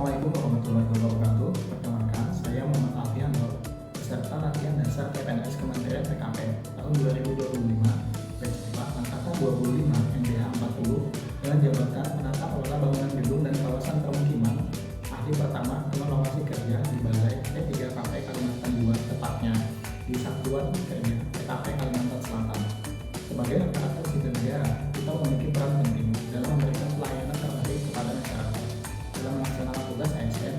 Assalamualaikum warahmatullahi wabarakatuh. Perkenalkan, saya Muhammad Alfian Nur, peserta latihan dasar PPNS Kementerian PKP tahun 2025, batch 4 angkatan 25 MBH 40 dengan jabatan penata kelola bangunan gedung dan kawasan permukiman, ahli pertama evaluasi kerja di Balai P3KP Kalimantan II, tepatnya di Satuan Kerja PKP Kalimantan Selatan. Sebagai rekan-rekan sipil negara, kita memiliki peran penting dalam memberikan pelayanan terbaik kepada masyarakat. Dalam melaksanakan tugas ASN,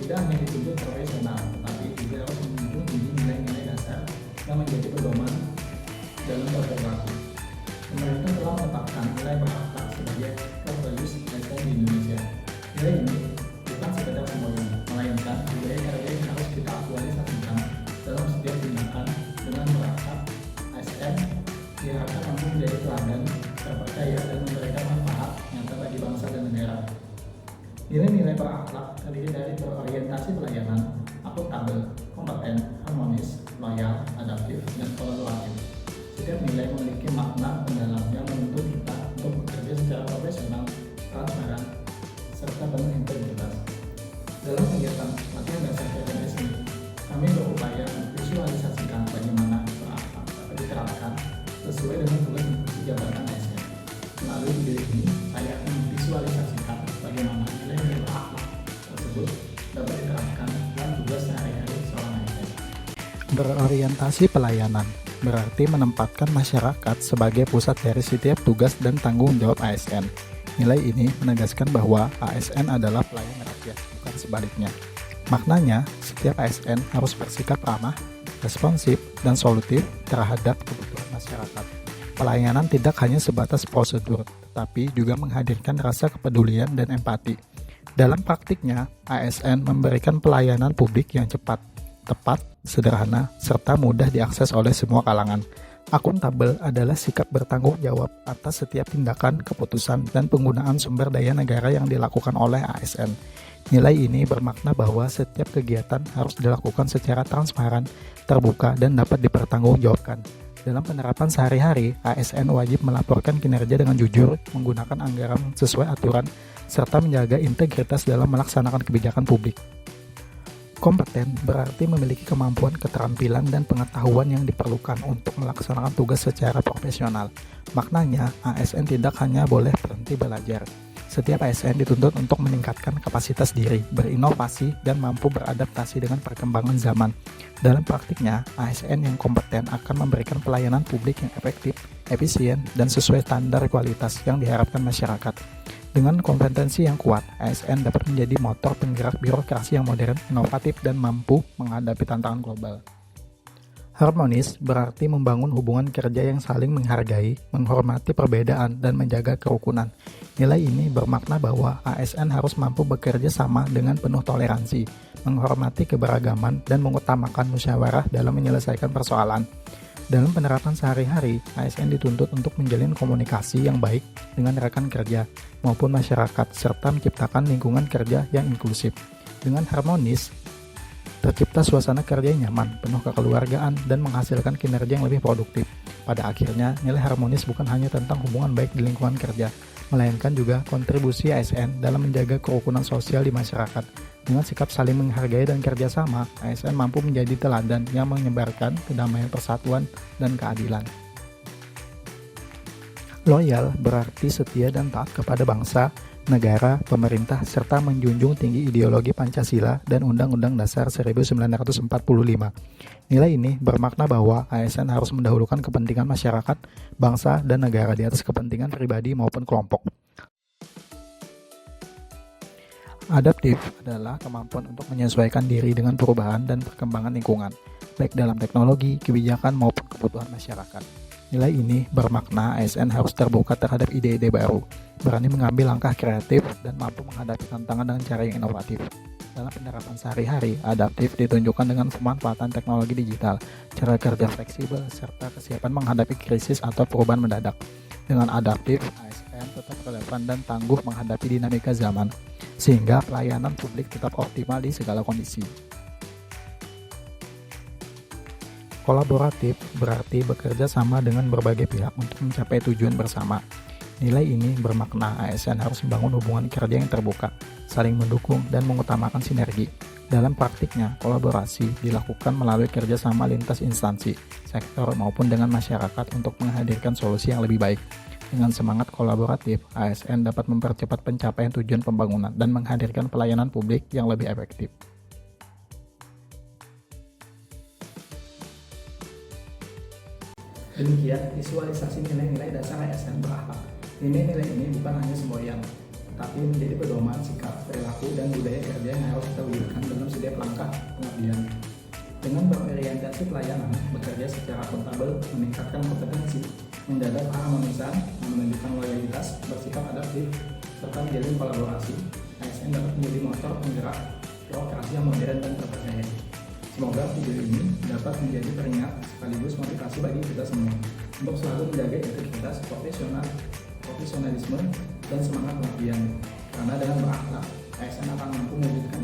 tidak hanya dituntut profesional, tetapi juga harus menunjukkan tinggi nilai-nilai dasar yang menjadi pedoman dalam berperilaku. Pemerintah telah menetapkan nilai berakhlak sebagai core values ASN di Indonesia. Nilai ini bukan sekedar simbolik, melainkan budaya kerja yang harus kita aktualisasikan dalam setiap tindakan. Dengan berakhlak, ASN diharapkan mampu menjadi teladan, terpercaya, dan memberikan manfaat nyata bagi bangsa dan negara. Nilai-nilai berakhlak terdiri dari berorientasi pelayanan, akuntabel, kompeten, harmonis, loyal, adaptif, dan kolaboratif. Setiap nilai memiliki makna mendalam yang menuntut kita untuk bekerja secara profesional, transparan, serta penuh integritas. Dalam kegiatan latihan dasar PPNS ini, kami berupaya memvisualisasikan bagaimana berakhlak dapat diterapkan sesuai dengan tugas dan fungsi jabatan ASN. Melalui video ini, saya akan memvisualisasikan bagaimana nilai-nilai berakhlak tersebut dapat diterapkan dalam tugas sehari-hari seorang ASN. Berorientasi pelayanan berarti menempatkan masyarakat sebagai pusat dari setiap tugas dan tanggung jawab ASN. Nilai ini menegaskan bahwa ASN adalah pelayan rakyat, bukan sebaliknya. Maknanya, setiap ASN harus bersikap ramah, responsif, dan solutif terhadap kebutuhan masyarakat. Pelayanan tidak hanya sebatas prosedur, tetapi juga menghadirkan rasa kepedulian dan empati. Dalam praktiknya, ASN memberikan pelayanan publik yang cepat, tepat, sederhana, serta mudah diakses oleh semua kalangan. Akuntabel adalah sikap bertanggung jawab atas setiap tindakan, keputusan, dan penggunaan sumber daya negara yang dilakukan oleh ASN. Nilai ini bermakna bahwa setiap kegiatan harus dilakukan secara transparan, terbuka, dan dapat dipertanggungjawabkan. Dalam penerapan sehari-hari, ASN wajib melaporkan kinerja dengan jujur, menggunakan anggaran sesuai aturan, serta menjaga integritas dalam melaksanakan kebijakan publik. Kompeten berarti memiliki kemampuan, keterampilan, dan pengetahuan yang diperlukan untuk melaksanakan tugas secara profesional. Maknanya, ASN tidak hanya boleh berhenti belajar. Setiap ASN dituntut untuk meningkatkan kapasitas diri, berinovasi, dan mampu beradaptasi dengan perkembangan zaman. Dalam praktiknya, ASN yang kompeten akan memberikan pelayanan publik yang efektif, efisien, dan sesuai standar kualitas yang diharapkan masyarakat. Dengan kompetensi yang kuat, ASN dapat menjadi motor penggerak birokrasi yang modern, inovatif, dan mampu menghadapi tantangan global. Harmonis berarti membangun hubungan kerja yang saling menghargai, menghormati perbedaan, dan menjaga kerukunan. Nilai ini bermakna bahwa ASN harus mampu bekerja sama dengan penuh toleransi, menghormati keberagaman, dan mengutamakan musyawarah dalam menyelesaikan persoalan. Dalam penerapan sehari-hari, ASN dituntut untuk menjalin komunikasi yang baik dengan rekan kerja maupun masyarakat, serta menciptakan lingkungan kerja yang inklusif. Dengan harmonis, tercipta suasana kerja yang nyaman, penuh kekeluargaan, dan menghasilkan kinerja yang lebih produktif. Pada akhirnya, nilai harmonis bukan hanya tentang hubungan baik di lingkungan kerja, melainkan juga kontribusi ASN dalam menjaga kerukunan sosial di masyarakat. Dengan sikap saling menghargai dan kerjasama, ASN mampu menjadi teladan yang menyebarkan kedamaian, persatuan, dan keadilan. Loyal berarti setia dan taat kepada bangsa, negara, pemerintah, serta menjunjung tinggi ideologi Pancasila dan Undang-Undang Dasar 1945. Nilai ini bermakna bahwa ASN harus mendahulukan kepentingan masyarakat, bangsa, dan negara di atas kepentingan pribadi maupun kelompok. Adaptif adalah kemampuan untuk menyesuaikan diri dengan perubahan dan perkembangan lingkungan, baik dalam teknologi, kebijakan, maupun kebutuhan masyarakat. Nilai ini bermakna ASN harus terbuka terhadap ide-ide baru, berani mengambil langkah kreatif, dan mampu menghadapi tantangan dengan cara yang inovatif. Dalam penerapan sehari-hari, adaptif ditunjukkan dengan pemanfaatan teknologi digital, cara kerja fleksibel, serta kesiapan menghadapi krisis atau perubahan mendadak. Dengan adaptif, ASN tetap relevan dan tangguh menghadapi dinamika zaman, sehingga pelayanan publik tetap optimal di segala kondisi. Kolaboratif berarti bekerja sama dengan berbagai pihak untuk mencapai tujuan bersama. Nilai ini bermakna ASN harus membangun hubungan kerja yang terbuka, saling mendukung, dan mengutamakan sinergi. Dalam praktiknya, kolaborasi dilakukan melalui kerjasama lintas instansi, sektor, maupun dengan masyarakat untuk menghadirkan solusi yang lebih baik. Dengan semangat kolaboratif, ASN dapat mempercepat pencapaian tujuan pembangunan dan menghadirkan pelayanan publik yang lebih efektif. Demikian visualisasi nilai-nilai dasar ASN berakhlak. Nilai-nilai ini bukan hanya semboyan, tapi menjadi pedoman sikap, perilaku, dan budaya kerja yang harus kita wujudkan dalam setiap langkah pengabdian. Dengan berorientasi pelayanan, bekerja secara akuntabel, meningkatkan kompetensi, menjaga keharmonisan, menunjukkan loyalitas, bersikap adaptif, serta menjalin kolaborasi, ASN dapat menjadi motor penggerak birokrasi yang modern dan terpercaya. Semoga video ini dapat menjadi pengingat sekaligus motivasi bagi kita semua untuk selalu menjaga integritas, profesionalisme, dan semangat pengabdian. Karena dengan berakhlak, ASN akan mampu mewujudkan